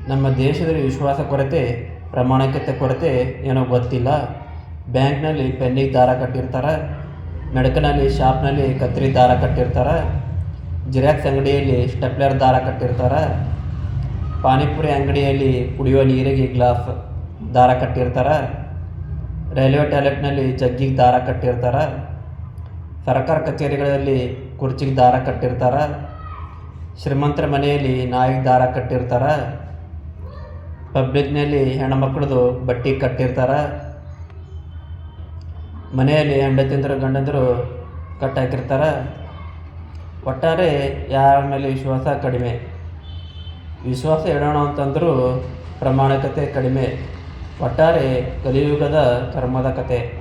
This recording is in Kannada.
ನಮ್ಮ ದೇಶದಲ್ಲಿ ವಿಶ್ವಾಸ ಕೊರತೆ, ಪ್ರಾಮಾಣಿಕತೆ ಕೊರತೆ ಏನೋ ಗೊತ್ತಿಲ್ಲ. ಬ್ಯಾಂಕ್ನಲ್ಲಿ ಪೆನ್ನಿಗೆ ದಾರ ಕಟ್ಟಿರ್ತಾರೆ, ಮೆಡಕನಲ್ಲಿ ಶಾಪ್ನಲ್ಲಿ ಕತ್ರಿ ದಾರ ಕಟ್ಟಿರ್ತಾರೆ, ಜಿರಾಕ್ಸ್ ಅಂಗಡಿಯಲ್ಲಿ ಸ್ಟೆಪ್ಲರ್ ದಾರ ಕಟ್ಟಿರ್ತಾರೆ, ಪಾನಿಪುರಿ ಅಂಗಡಿಯಲ್ಲಿ ಕುಡಿಯೋ ನೀರಿಗೆ ಗ್ಲಾಸ್ ದಾರ ಕಟ್ಟಿರ್ತಾರೆ, ರೈಲ್ವೆ ಟಾಯ್ಲೆಟ್ನಲ್ಲಿ ಜಗ್ಗಿಗೆ ದಾರ ಕಟ್ಟಿರ್ತಾರೆ, ಸರ್ಕಾರ ಕಚೇರಿಗಳಲ್ಲಿ ಕುರ್ಚಿಗೆ ದಾರ ಕಟ್ಟಿರ್ತಾರೆ, ಶ್ರೀಮಂತರ ಮನೆಯಲ್ಲಿ ನಾಯಿಗೆ ದಾರ ಕಟ್ಟಿರ್ತಾರೆ, ಪಬ್ಲಿಕ್ನಲ್ಲಿ ಹೆಣ್ಮಕ್ಳದು ಬಟ್ಟೆ ಕಟ್ಟಿರ್ತಾರೆ, ಮನೆಯಲ್ಲಿ ಹೆಂಡತಿಂದರು ಗಂಡಂದರು ಕಟ್ಟಾಕಿರ್ತಾರೆ. ಒಟ್ಟಾರೆ ಯಾರ ಮೇಲೆ ವಿಶ್ವಾಸ ಕಡಿಮೆ. ವಿಶ್ವಾಸ ಇಡೋಣ ಅಂತಂದರೂ ಪ್ರಾಮಾಣಿಕತೆ ಕಡಿಮೆ. ಒಟ್ಟಾರೆ ಕಲಿಯುಗದ ಕರ್ಮದ ಕತೆ.